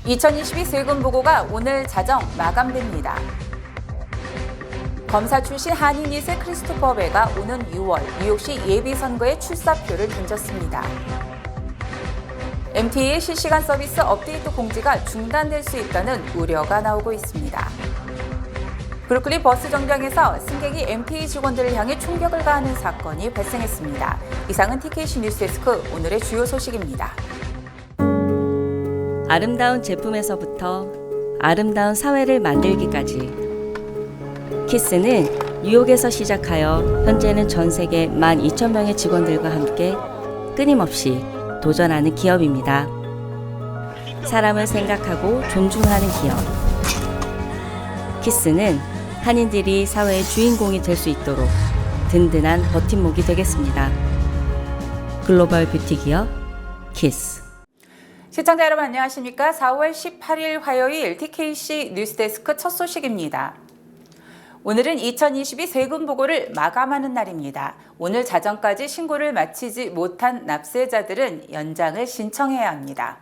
2022 세금 보고가 오늘 자정 마감됩니다. 검사 출신 한인 2세 크리스토퍼 베가 오는 6월 뉴욕시 예비선거에 출사표를 던졌습니다. MTA의 실시간 서비스 업데이트 공지가 중단될 수 있다는 우려가 나오고 있습니다. 브루클린 버스 정류장에서 승객이 MTA 직원들을 향해 총격을 가하는 사건이 발생했습니다. 이상은 TKC 뉴스데스크 오늘의 주요 소식입니다. 아름다운 제품에서부터 아름다운 사회를 만들기까지 키스는 뉴욕에서 시작하여 현재는 전 세계 12,000명의 직원들과 함께 끊임없이 도전하는 기업입니다. 사람을 생각하고 존중하는 기업. 키스는 한인들이 사회의 주인공이 될 수 있도록 든든한 버팀목이 되겠습니다. 글로벌 뷰티 기업 키스. 시청자 여러분 안녕하십니까? 4월 18일 화요일 TKC 뉴스데스크 첫 소식입니다. 오늘은 2022 세금 보고를 마감하는 날입니다. 오늘 자정까지 신고를 마치지 못한 납세자들은 연장을 신청해야 합니다.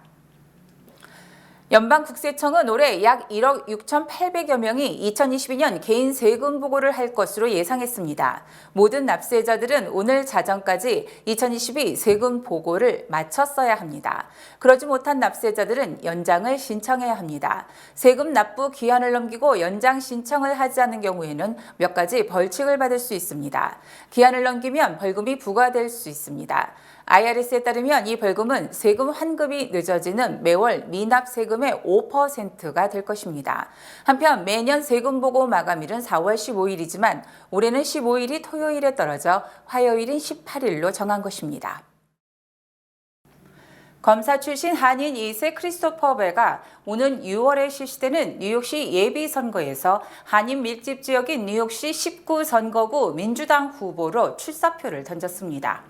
연방국세청은 올해 약 1억 6,800여 명이 2022년 개인 세금 보고를 할 것으로 예상했습니다. 모든 납세자들은 오늘 자정까지 2022 세금 보고를 마쳤어야 합니다. 그러지 못한 납세자들은 연장을 신청해야 합니다. 세금 납부 기한을 넘기고 연장 신청을 하지 않는 경우에는 몇 가지 벌칙을 받을 수 있습니다. 기한을 넘기면 벌금이 부과될 수 있습니다. IRS에 따르면 이 벌금은 세금 환급이 늦어지는 매월 미납 세금의 5%가 될 것입니다. 한편 매년 세금 보고 마감일은 4월 15일이지만 올해는 15일이 토요일에 떨어져 화요일인 18일로 정한 것입니다. 검사 출신 한인 2세 크리스토퍼 베가 오는 6월에 실시되는 뉴욕시 예비선거에서 한인 밀집 지역인 뉴욕시 19 선거구 민주당 후보로 출사표를 던졌습니다.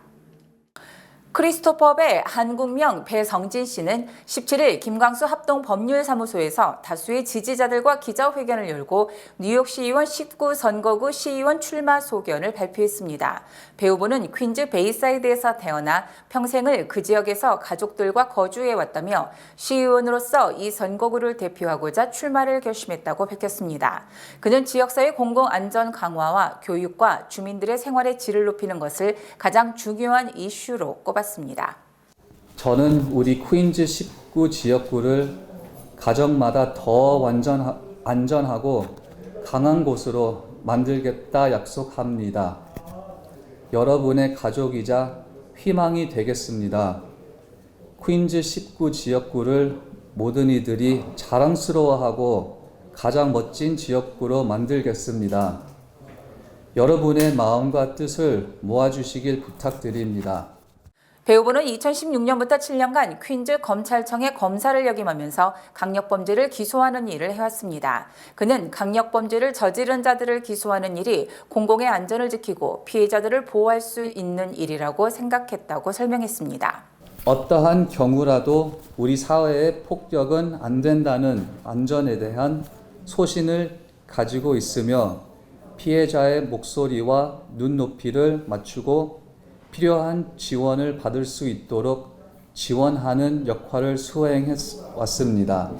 크리스토퍼 배 한국명 배성진 씨는 17일 김광수 합동법률사무소에서 다수의 지지자들과 기자회견을 열고 뉴욕시의원 19 선거구 시의원 출마 소견을 발표했습니다. 배 후보는 퀸즈 베이사이드에서 태어나 평생을 그 지역에서 가족들과 거주해왔다며 시의원으로서 이 선거구를 대표하고자 출마를 결심했다고 밝혔습니다. 그는 지역사회 공공안전 강화와 교육과 주민들의 생활의 질을 높이는 것을 가장 중요한 이슈로 꼽았습니다. 저는 우리 퀸즈 19 지역구를 가정마다 더 안전하고 강한 곳으로 만들겠다 약속합니다. 여러분의 가족이자 희망이 되겠습니다. 퀸즈 19 지역구를 모든 이들이 자랑스러워하고 가장 멋진 지역구로 만들겠습니다. 여러분의 마음과 뜻을 모아주시길 부탁드립니다. 배 후보는 2016년부터 7년간 퀸즈 검찰청의 검사를 역임하면서 강력범죄를 기소하는 일을 해왔습니다. 그는 강력범죄를 저지른 자들을 기소하는 일이 공공의 안전을 지키고 피해자들을 보호할 수 있는 일이라고 생각했다고 설명했습니다. 어떠한 경우라도 우리 사회의 폭력은 안 된다는 안전에 대한 소신을 가지고 있으며 피해자의 목소리와 눈높이를 맞추고 필요한 지원을 받을 수 있도록 지원하는 역할을 수행해 왔습니다.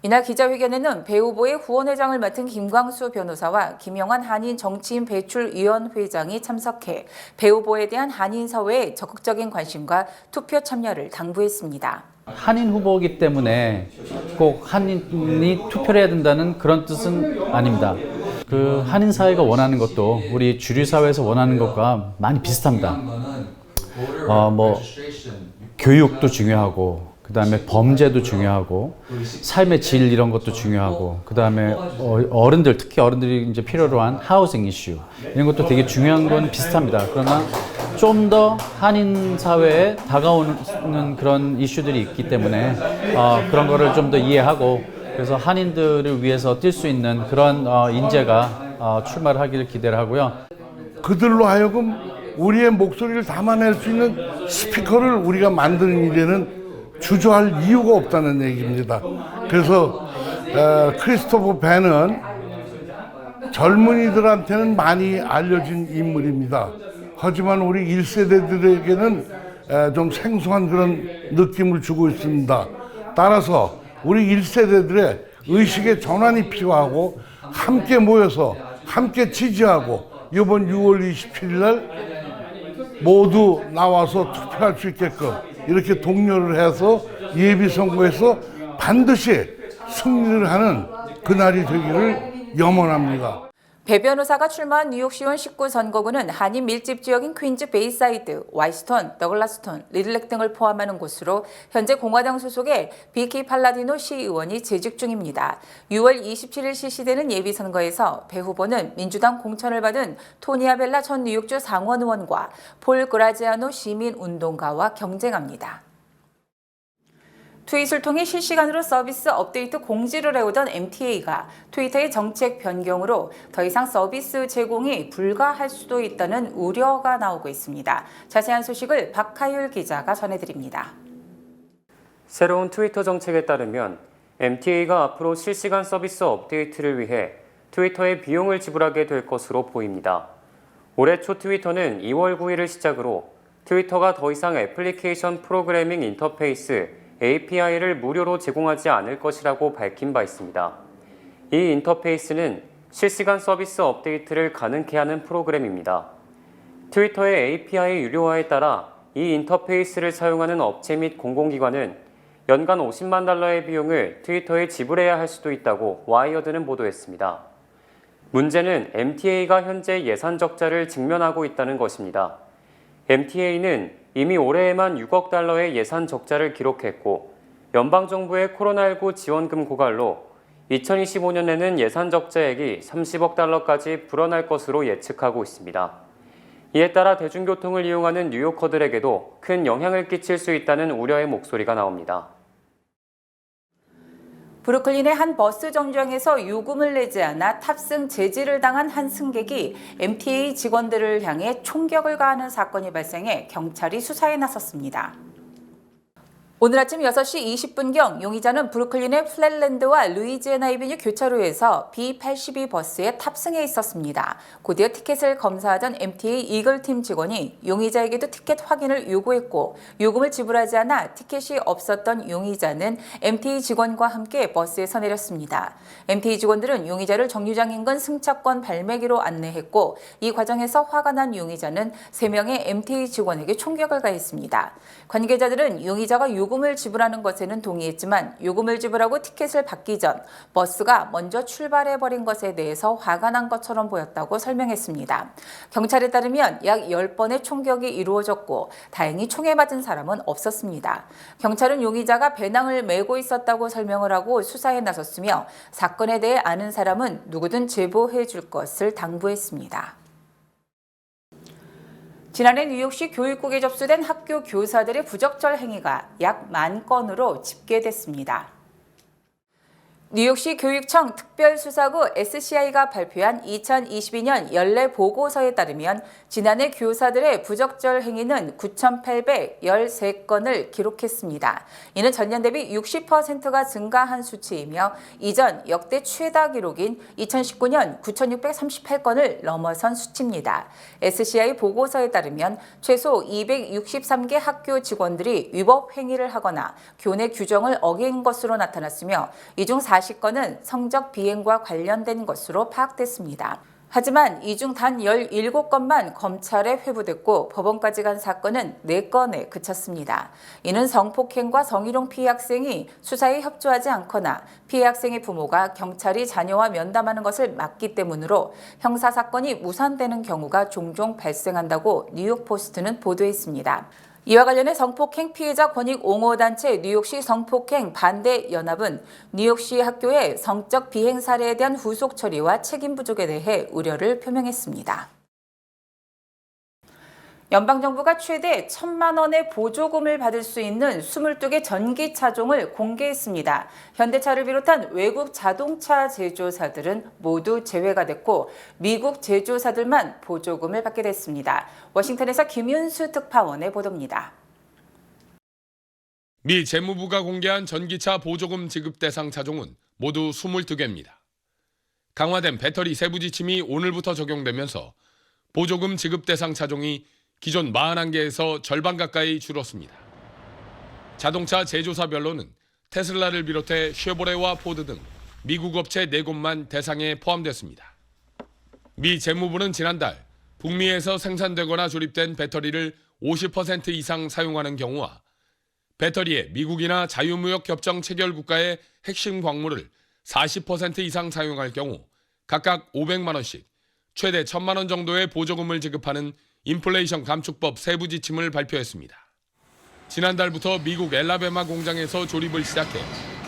이날 기자회견에는 배 후보의 후원회장을 맡은 김광수 변호사와 김영환 한인 정치인 배출위원회장이 참석해 배 후보에 대한 한인 사회의 적극적인 관심과 투표 참여를 당부했습니다. 한인 후보이기 때문에 꼭 한인이 투표를 해야 된다는 그런 뜻은 아닙니다. 그 한인 사회가 원하는 것도 우리 주류 사회에서 원하는 것과 많이 비슷합니다. 교육도 중요하고, 그 다음에 범죄도 중요하고, 삶의 질 이런 것도 중요하고, 그 다음에 어른들, 특히 어른들이 이제 필요로 한 하우싱 이슈 이런 것도 되게 중요한 건 비슷합니다. 그러나 좀 더 한인 사회에 다가오는 그런 이슈들이 있기 때문에 그런 거를 좀 더 이해하고, 그래서 한인들을 위해서 뛸 수 있는 그런 인재가 출마를 하기를 기대를 하고요. 그들로 하여금 우리의 목소리를 담아낼 수 있는 스피커를 우리가 만드는 일에는 주저할 이유가 없다는 얘기입니다. 그래서 크리스토퍼 배는 젊은이들한테는 많이 알려진 인물입니다. 하지만 우리 1세대들에게는 좀 생소한 그런 느낌을 주고 있습니다. 따라서 우리 1세대들의 의식의 전환이 필요하고 함께 모여서 함께 지지하고 이번 6월 27일 날 모두 나와서 투표할 수 있게끔 이렇게 독려를 해서 예비선거에서 반드시 승리를 하는 그날이 되기를 염원합니다. 배 변호사가 출마한 뉴욕시원 19선거구는 한인 밀집 지역인 퀸즈 베이사이드, 와이스톤, 더글라스톤, 리들렉 등을 포함하는 곳으로 현재 공화당 소속의 비키 팔라디노 시의원이 재직 중입니다. 6월 27일 실시되는 예비선거에서 배 후보는 민주당 공천을 받은 토니아 벨라 전 뉴욕주 상원 의원과 폴 그라지아노 시민운동가와 경쟁합니다. 트윗을 통해 실시간으로 서비스 업데이트 공지를 해오던 MTA가 트위터의 정책 변경으로 더 이상 서비스 제공이 불가할 수도 있다는 우려가 나오고 있습니다. 자세한 소식을 박하율 기자가 전해드립니다. 새로운 트위터 정책에 따르면 MTA가 앞으로 실시간 서비스 업데이트를 위해 트위터에 비용을 지불하게 될 것으로 보입니다. 올해 초 트위터는 2월 9일을 시작으로 트위터가 더 이상 애플리케이션 프로그래밍 인터페이스 API를 무료로 제공하지 않을 것이라고 밝힌 바 있습니다. 이 인터페이스는 실시간 서비스 업데이트를 가능케 하는 프로그램입니다. 트위터의 API 유료화에 따라 이 인터페이스를 사용하는 업체 및 공공기관은 연간 $50만 달러의 비용을 트위터에 지불해야 할 수도 있다고 와이어드는 보도했습니다. 문제는 MTA가 현재 예산 적자를 직면하고 있다는 것입니다. MTA는 이미 올해에만 $6억 달러의 예산 적자를 기록했고 연방정부의 코로나19 지원금 고갈로 2025년에는 예산 적자액이 $30억 달러까지 불어날 것으로 예측하고 있습니다. 이에 따라 대중교통을 이용하는 뉴요커들에게도 큰 영향을 끼칠 수 있다는 우려의 목소리가 나옵니다. 브루클린의 한 버스 정류장에서 요금을 내지 않아 탑승 제지를 당한 한 승객이 MTA 직원들을 향해 총격을 가하는 사건이 발생해 경찰이 수사에 나섰습니다. 오늘 아침 6시 20분경 용의자는 브루클린의 플랫랜드와 루이지애나 이비뉴 교차로에서 B82 버스에 탑승해 있었습니다. 곧이어 티켓을 검사하던 MTA 이글팀 직원이 용의자에게도 티켓 확인을 요구했고 요금을 지불하지 않아 티켓이 없었던 용의자는 MTA 직원과 함께 버스에서 내렸습니다. MTA 직원들은 용의자를 정류장 인근 승차권 발매기로 안내했고 이 과정에서 화가 난 용의자는 3명의 MTA 직원에게 총격을 가했습니다. 관계자들은 용의자가 요금을 지불하는 것에는 동의했지만 요금을 지불하고 티켓을 받기 전 버스가 먼저 출발해버린 것에 대해서 화가 난 것처럼 보였다고 설명했습니다. 경찰에 따르면 약 10번의 총격이 이루어졌고 다행히 총에 맞은 사람은 없었습니다. 경찰은 용의자가 배낭을 메고 있었다고 설명을 하고 수사에 나섰으며 사건에 대해 아는 사람은 누구든 제보해 줄 것을 당부했습니다. 지난해 뉴욕시 교육국에 접수된 학교 교사들의 부적절 행위가 약 10,000건으로 집계됐습니다. 뉴욕시 교육청 특별수사구 SCI가 발표한 2022년 연례 보고서에 따르면 지난해 교사들의 부적절 행위는 9,813건을 기록했습니다. 이는 전년 대비 60%가 증가한 수치이며 이전 역대 최다 기록인 2019년 9,638건을 넘어선 수치입니다. SCI 보고서에 따르면 최소 263개 학교 직원들이 위법 행위를 하거나 교내 규정을 어긴 것으로 나타났으며 이 중 40건은 성적 비행과 관련된 것으로 파악됐습니다. 하지만 이 중 단 17건만 검찰에 회부됐고 법원까지 간 사건은 4건에 그쳤습니다. 이는 성폭행과 성희롱 피해 학생이 수사에 협조하지 않거나 피해 학생의 부모가 경찰이 자녀와 면담하는 것을 막기 때문으로 형사사건이 무산되는 경우가 종종 발생한다고 뉴욕포스트는 보도했습니다. 이와 관련해 성폭행 피해자 권익 옹호단체 뉴욕시 성폭행 반대 연합은 뉴욕시 학교의 성적 비행 사례에 대한 후속 처리와 책임 부족에 대해 우려를 표명했습니다. 연방정부가 최대 1,000만 원의 보조금을 받을 수 있는 22개 전기차종을 공개했습니다. 현대차를 비롯한 외국 자동차 제조사들은 모두 제외가 됐고 미국 제조사들만 보조금을 받게 됐습니다. 워싱턴에서 김윤수 특파원의 보도입니다. 미 재무부가 공개한 전기차 보조금 지급 대상 차종은 모두 22개입니다. 강화된 배터리 세부 지침이 오늘부터 적용되면서 보조금 지급 대상 차종이 기존 41개에서 절반 가까이 줄었습니다. 자동차 제조사별로는 테슬라를 비롯해 쉐보레와 포드 등 미국 업체 4곳만 대상에 포함됐습니다. 미 재무부는 지난달 북미에서 생산되거나 조립된 배터리를 50% 이상 사용하는 경우와 배터리에 미국이나 자유무역 협정 체결 국가의 핵심 광물을 40% 이상 사용할 경우 각각 500만 원씩 최대 1,000만 원 정도의 보조금을 지급하는 인플레이션 감축법 세부 지침을 발표했습니다. 지난달부터 미국 엘라베마 공장에서 조립을 시작해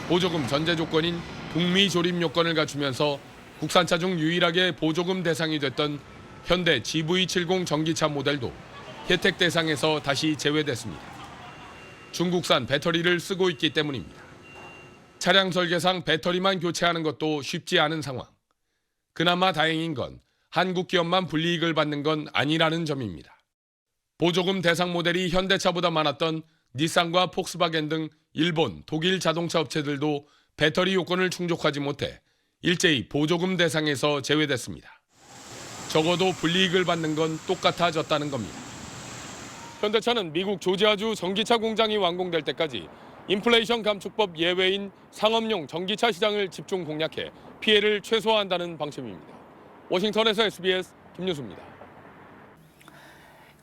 보조금 전제 조건인 북미 조립 요건을 갖추면서 국산차 중 유일하게 보조금 대상이 됐던 현대 GV70 전기차 모델도 혜택 대상에서 다시 제외됐습니다. 중국산 배터리를 쓰고 있기 때문입니다. 차량 설계상 배터리만 교체하는 것도 쉽지 않은 상황. 그나마 다행인 건 한국 기업만 불이익을 받는 건 아니라는 점입니다. 보조금 대상 모델이 현대차보다 많았던 닛산과 폭스바겐 등 일본, 독일 자동차 업체들도 배터리 요건을 충족하지 못해 일제히 보조금 대상에서 제외됐습니다. 적어도 불이익을 받는 건 똑같아졌다는 겁니다. 현대차는 미국 조지아주 전기차 공장이 완공될 때까지 인플레이션 감축법 예외인 상업용 전기차 시장을 집중 공략해 피해를 최소화한다는 방침입니다. 워싱턴에서 SBS 김유수입니다.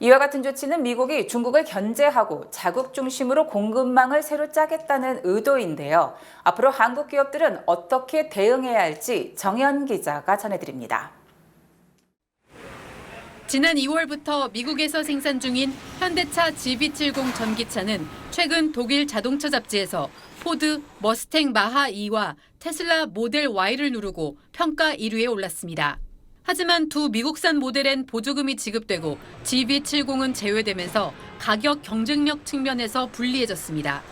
이와 같은 조치는 미국이 중국을 견제하고 자국 중심으로 공급망을 새로 짜겠다는 의도인데요. 앞으로 한국 기업들은 어떻게 대응해야 할지 정현 기자가 전해드립니다. 지난 2월부터 미국에서 생산 중인 현대차 GV70 전기차는 최근 독일 자동차 잡지에서 포드 머스탱 마하 2와 테슬라 모델 Y를 누르고 평가 1위에 올랐습니다. 하지만 두 미국산 모델엔 보조금이 지급되고 GV70은 제외되면서 가격 경쟁력 측면에서 불리해졌습니다.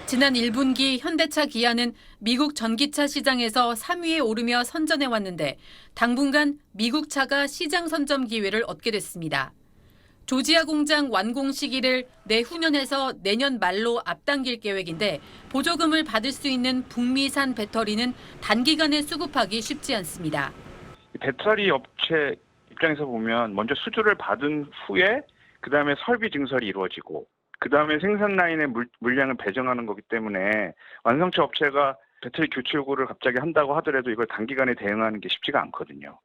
지난 1분기 현대차 기아는 미국 전기차 시장에서 3위에 오르며 선전해 왔는데 당분간 미국 차가 시장 선점 기회를 얻게 됐습니다. 조지아 공장 완공 시기를 내후년에서 내년 말로 앞당길 계획인데 보조금을 받을 수 있는 북미산 배터리는 단기간에 수급하기 쉽지 않습니다. 배터리 업체 입장에서 보면 먼저 수주를 받은 후에 그다음에 설비 증설이 이루어지고 그다음에 생산 라인의 물량을 배정하는 거기 때문에 완성차 업체가 배터리 교체 요구를 갑자기 한다고 하더라도 이걸 단기간에 대응하는 게 쉽지가 않거든요.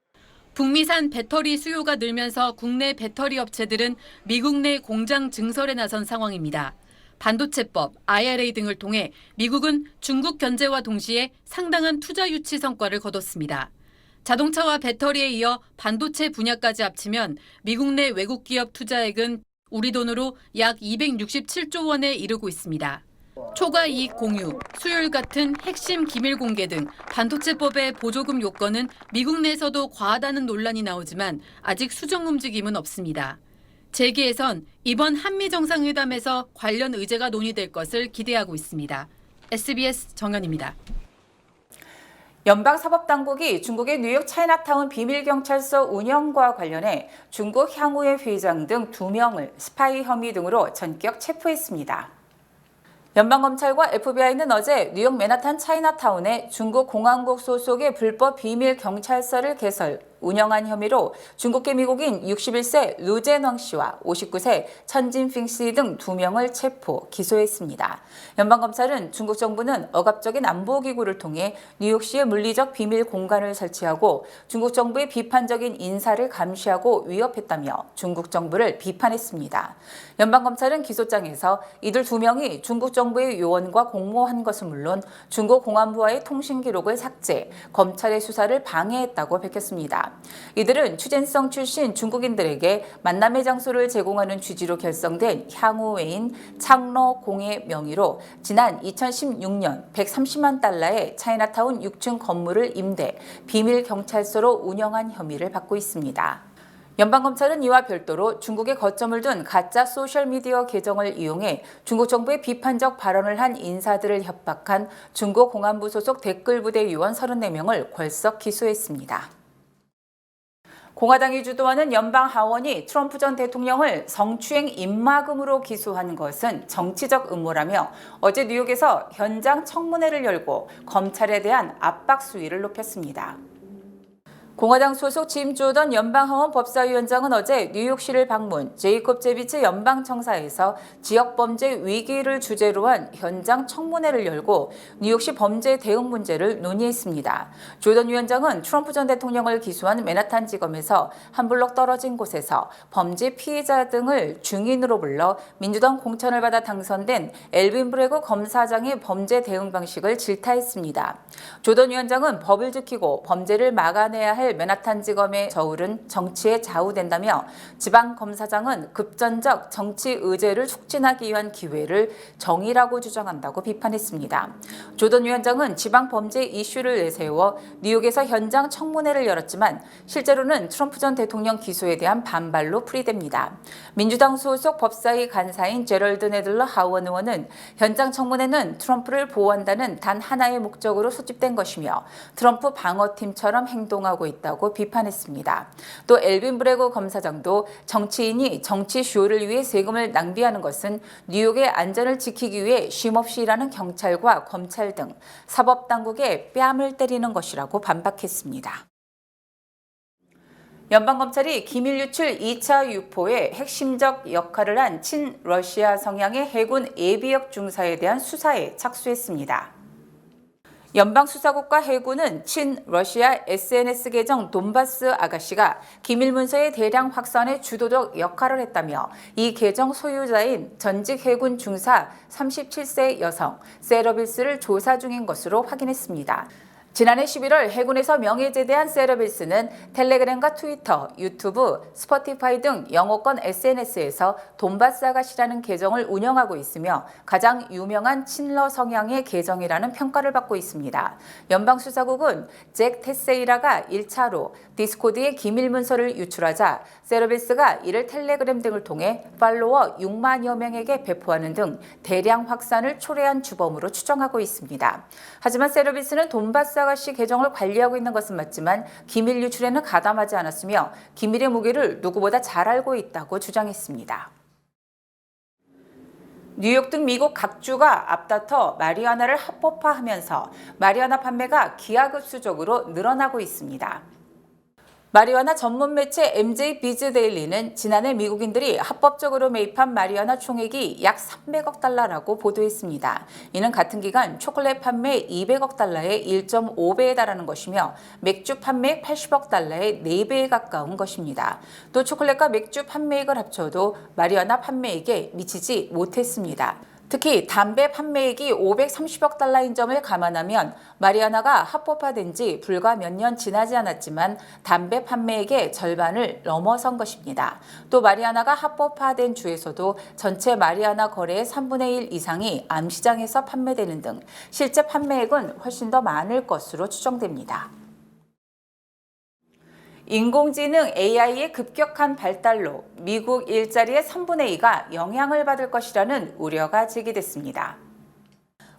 북미산 배터리 수요가 늘면서 국내 배터리 업체들은 미국 내 공장 증설에 나선 상황입니다. 반도체법, IRA 등을 통해 미국은 중국 견제와 동시에 상당한 투자 유치 성과를 거뒀습니다. 자동차와 배터리에 이어 반도체 분야까지 합치면 미국 내 외국 기업 투자액은 우리 돈으로 약 267조 원에 이르고 있습니다. 초과 이익 공유, 수율 같은 핵심 기밀 공개 등 반도체법의 보조금 요건은 미국 내에서도 과하다는 논란이 나오지만 아직 수정 움직임은 없습니다. 재계에선 이번 한미 정상회담에서 관련 의제가 논의될 것을 기대하고 있습니다. SBS 정현입니다. 연방사법당국이 중국의 뉴욕 차이나타운 비밀경찰서 운영과 관련해 중국 향후의 회장 등 2명을 스파이 혐의 등으로 전격 체포했습니다. 연방검찰과 FBI는 어제 뉴욕 맨하탄 차이나타운에 중국 공화국 소속의 불법 비밀경찰서를 개설, 운영한 혐의로 중국계 미국인 61세 루제넝 씨와 59세 천진핑 씨 등 2명을 체포, 기소했습니다. 연방검찰은 중국 정부는 억압적인 안보기구를 통해 뉴욕시의 물리적 비밀 공간을 설치하고 중국 정부의 비판적인 인사를 감시하고 위협했다며 중국 정부를 비판했습니다. 연방검찰은 기소장에서 이들 2명이 중국 정부의 요원과 공모한 것은 물론 중국 공안부와의 통신 기록을 삭제, 검찰의 수사를 방해했다고 밝혔습니다. 이들은 취재성 출신 중국인들에게 만남의 장소를 제공하는 취지로 결성된 향후회인 창러공의 명의로 지난 2016년 130만 달러의 차이나타운 6층 건물을 임대, 비밀경찰서로 운영한 혐의를 받고 있습니다. 연방검찰은 이와 별도로 중국에 거점을 둔 가짜 소셜미디어 계정을 이용해 중국 정부의 비판적 발언을 한 인사들을 협박한 중국 공안부 소속 댓글부대 요원 34명을 벌써 기소했습니다. 공화당이 주도하는 연방 하원이 트럼프 전 대통령을 성추행 입막음으로 기소한 것은 정치적 음모라며 어제 뉴욕에서 현장 청문회를 열고 검찰에 대한 압박 수위를 높였습니다. 공화당 소속 짐 조던 연방하원 법사위원장은 어제 뉴욕시를 방문, 제이콥 제비츠 연방청사에서 지역범죄 위기를 주제로 한 현장 청문회를 열고 뉴욕시 범죄 대응 문제를 논의했습니다. 조던 위원장은 트럼프 전 대통령을 기소한 맨하탄 지검에서 한 블록 떨어진 곳에서 범죄 피해자 등을 증인으로 불러 민주당 공천을 받아 당선된 엘빈 브레그 검사장의 범죄 대응 방식을 질타했습니다. 조던 위원장은 법을 지키고 범죄를 막아내야 할 맨하탄 지검의 저울은 정치에 좌우된다며 지방검사장은 급전적 정치 의제를 촉진하기 위한 기회를 정의라고 주장한다고 비판했습니다. 조던 위원장은 지방범죄 이슈를 내세워 뉴욕에서 현장 청문회를 열었지만 실제로는 트럼프 전 대통령 기소에 대한 반발로 풀이됩니다. 민주당 소속 법사위 간사인 제럴드 네들러 하원 의원은 현장 청문회는 트럼프를 보호한다는 단 하나의 목적으로 소집된 것이며 트럼프 방어팀처럼 행동하고 있다고 비판했습니다. 또 엘빈 브레그 검사장도 정치인이 정치 쇼를 위해 세금을 낭비하는 것은 뉴욕의 안전을 지키기 위해 쉼없이 일하는 경찰과 검찰 등 사법당국에 뺨을 때리는 것이라고 반박했습니다. 연방검찰이 기밀 유출 2차 유포에 핵심적 역할을 한 친러시아 성향의 해군 예비역 중사에 대한 수사에 착수했습니다. 연방수사국과 해군은 친러시아 SNS 계정 돈바스 아가씨가 기밀문서의 대량 확산에 주도적 역할을 했다며 이 계정 소유자인 전직 해군 중사 37세 여성 세러빌스를 조사 중인 것으로 확인했습니다. 지난해 11월 해군에서 명예제대한 세러빌스는 텔레그램과 트위터, 유튜브, 스포티파이 등 영어권 SNS에서 돈바스 아가씨라는 계정을 운영하고 있으며 가장 유명한 친러 성향의 계정이라는 평가를 받고 있습니다. 연방수사국은 잭 테세이라가 1차로 디스코드의 기밀문서를 유출하자 세러빌스가 이를 텔레그램 등을 통해 팔로워 6만여 명에게 배포하는 등 대량 확산을 초래한 주범으로 추정하고 있습니다. 하지만 세러빌스는 돈바스 아가씨 계정을 관리하고 있는 것은 맞지만 기밀 유출에는 가담하지 않았으며 기밀의 무게를 누구보다 잘 알고 있다고 주장했습니다. 뉴욕 등 미국 각 주가 앞다퉈 마리화나를 합법화하면서 마리화나 판매가 기하급수적으로 늘어나고 있습니다. 마리화나 전문 매체 MJ 비즈 데일리는 지난해 미국인들이 합법적으로 매입한 마리화나 총액이 약 300억 달러라고 보도했습니다. 이는 같은 기간 초콜릿 판매 200억 달러의 1.5배에 달하는 것이며 맥주 판매액 80억 달러의 4배에 가까운 것입니다. 또 초콜릿과 맥주 판매액을 합쳐도 마리화나 판매액에 미치지 못했습니다. 특히 담배 판매액이 530억 달러인 점을 감안하면 마리화나가 합법화된 지 불과 몇 년 지나지 않았지만 담배 판매액의 절반을 넘어선 것입니다. 또 마리화나가 합법화된 주에서도 전체 마리화나 거래의 3분의 1 이상이 암시장에서 판매되는 등 실제 판매액은 훨씬 더 많을 것으로 추정됩니다. 인공지능 AI의 급격한 발달로 미국 일자리의 3분의 2가 영향을 받을 것이라는 우려가 제기됐습니다.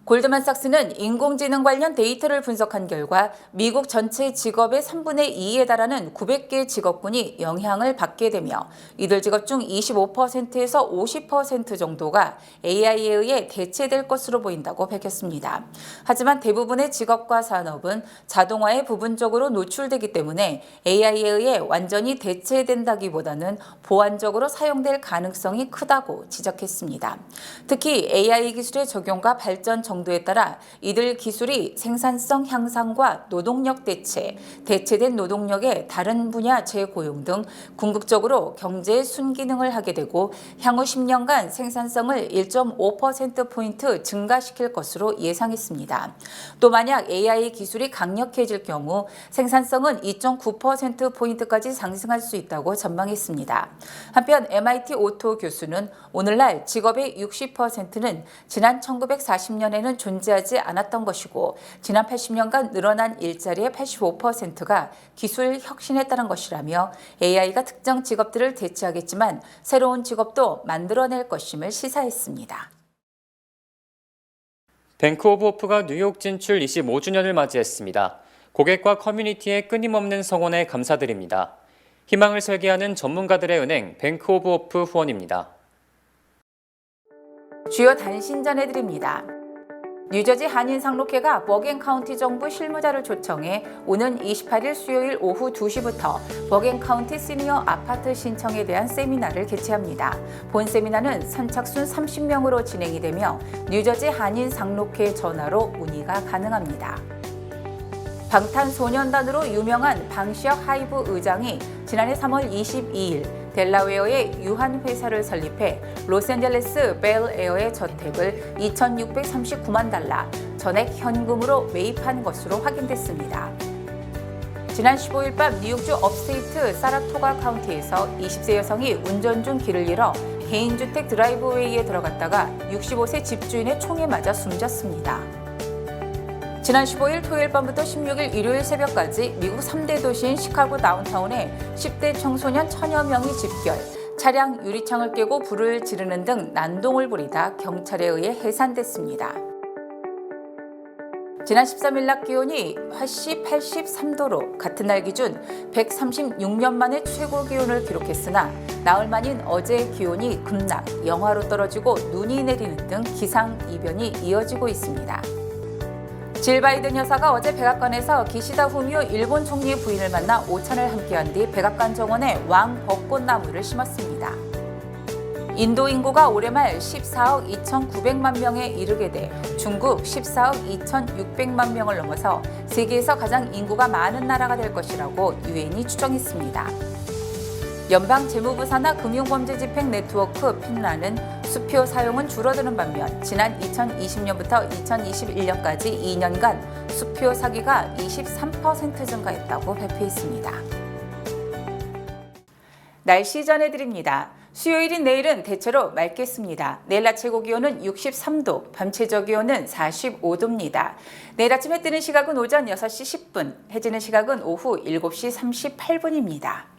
골드만삭스는 인공지능 관련 데이터를 분석한 결과 미국 전체 직업의 3분의 2에 달하는 900개 직업군이 영향을 받게 되며 이들 직업 중 25%에서 50% 정도가 AI에 의해 대체될 것으로 보인다고 밝혔습니다. 하지만 대부분의 직업과 산업은 자동화에 부분적으로 노출되기 때문에 AI에 의해 완전히 대체된다기보다는 보완적으로 사용될 가능성이 크다고 지적했습니다. 특히 AI 기술의 적용과 발전 정도에 따라 이들 기술이 생산성 향상과 노동력 대체, 대체된 노동력의 다른 분야 재고용 등 궁극적으로 경제의 순기능을 하게 되고 향후 10년간 생산성을 1.5%포인트 증가시킬 것으로 예상했습니다. 또 만약 AI 기술이 강력해질 경우 생산성은 2.9%포인트까지 상승할 수 있다고 전망했습니다. 한편 MIT 오토 교수는 오늘날 직업의 60%는 지난 1940년에는 존재하지 않았던 것이고 지난 80년간 늘어난 일자리의 85%가 기술 혁신에 따른 것이라며 AI가 특정 직업들을 대체하겠지만 새로운 직업도 만들어낼 것임을 시사했습니다. 뱅크 오브 호프가 뉴욕 진출 25주년을 맞이했습니다. 고객과 커뮤니티의 끊임없는 성원에 감사드립니다. 희망을 설계하는 전문가들의 은행 뱅크 오브 호프 후원입니다. 주요 단신 전해드립니다. 뉴저지 한인상록회가 버겐카운티 정부 실무자를 초청해 오는 28일 수요일 오후 2시부터 버겐카운티 시니어 아파트 신청에 대한 세미나를 개최합니다. 본 세미나는 선착순 30명으로 진행이 되며 뉴저지 한인상록회 전화로 문의가 가능합니다. 방탄소년단으로 유명한 방시혁 하이브 의장이 지난해 3월 22일 델라웨어의 유한 회사를 설립해 로스앤젤레스 벨에어의 저택을 2,639만 달러 전액 현금으로 매입한 것으로 확인됐습니다. 지난 15일 밤 뉴욕주 업스테이트 사라토가 카운티에서 20세 여성이 운전 중 길을 잃어 개인주택 드라이브웨이에 들어갔다가 65세 집주인의 총에 맞아 숨졌습니다. 지난 15일 토요일 밤부터 16일 일요일 새벽까지 미국 3대 도시인 시카고 다운타운에 10대 청소년 1000여 명이 집결, 차량 유리창을 깨고 불을 지르는 등 난동을 부리다 경찰에 의해 해산됐습니다. 지난 13일 낮 기온이 화씨 83도로 같은 날 기준 136년 만에 최고 기온을 기록했으나 나흘 만인 어제 기온이 급락, 영하로 떨어지고 눈이 내리는 등 기상이변이 이어지고 있습니다. 질 바이든 여사가 어제 백악관에서 기시다 후미오 일본 총리의 부인을 만나 오찬을 함께한 뒤 백악관 정원에 왕 벚꽃나무를 심었습니다. 인도 인구가 올해 말 14억 2,900만 명에 이르게 돼 중국 14억 2,600만 명을 넘어서 세계에서 가장 인구가 많은 나라가 될 것이라고 유엔이 추정했습니다. 연방재무부 산하 금융범죄집행 네트워크 핀라는 수표 사용은 줄어드는 반면 지난 2020년부터 2021년까지 2년간 수표 사기가 23% 증가했다고 발표했습니다. 날씨 전해드립니다. 수요일인 내일은 대체로 맑겠습니다. 내일 아침 최고 기온은 63도, 밤 최저 기온은 45도입니다. 내일 아침 해 뜨는 시각은 오전 6시 10분, 해지는 시각은 오후 7시 38분입니다.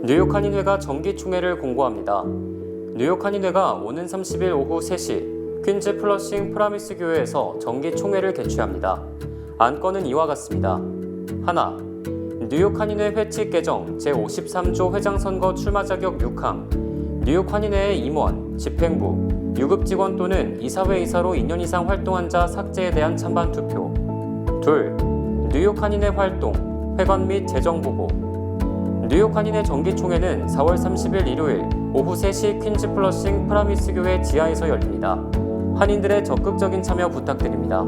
뉴욕 한인회가 정기총회를 공고합니다. 뉴욕 한인회가 오는 30일 오후 3시 퀸즈 플러싱 프라미스 교회에서 정기총회를 개최합니다. 안건은 이와 같습니다. 하나, 뉴욕 한인회 회칙 개정 제53조 회장선거 출마 자격 6항, 뉴욕 한인회의 임원, 집행부, 유급직원 또는 이사회 이사로 2년 이상 활동한 자 삭제에 대한 찬반 투표. 둘, 뉴욕 한인회 활동, 회관 및 재정 보고. 뉴욕 한인회 정기총회는 4월 30일 일요일 오후 3시 퀸즈 플러싱 프라미스 교회 지하에서 열립니다. 한인들의 적극적인 참여 부탁드립니다.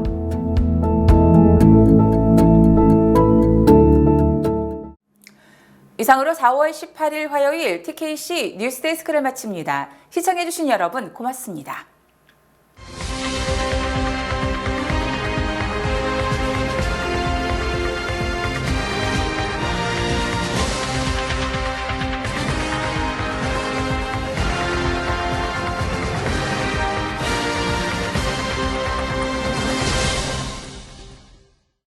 이상으로 4월 18일 화요일 TKC 뉴스데스크를 마칩니다. 시청해주신 여러분 고맙습니다.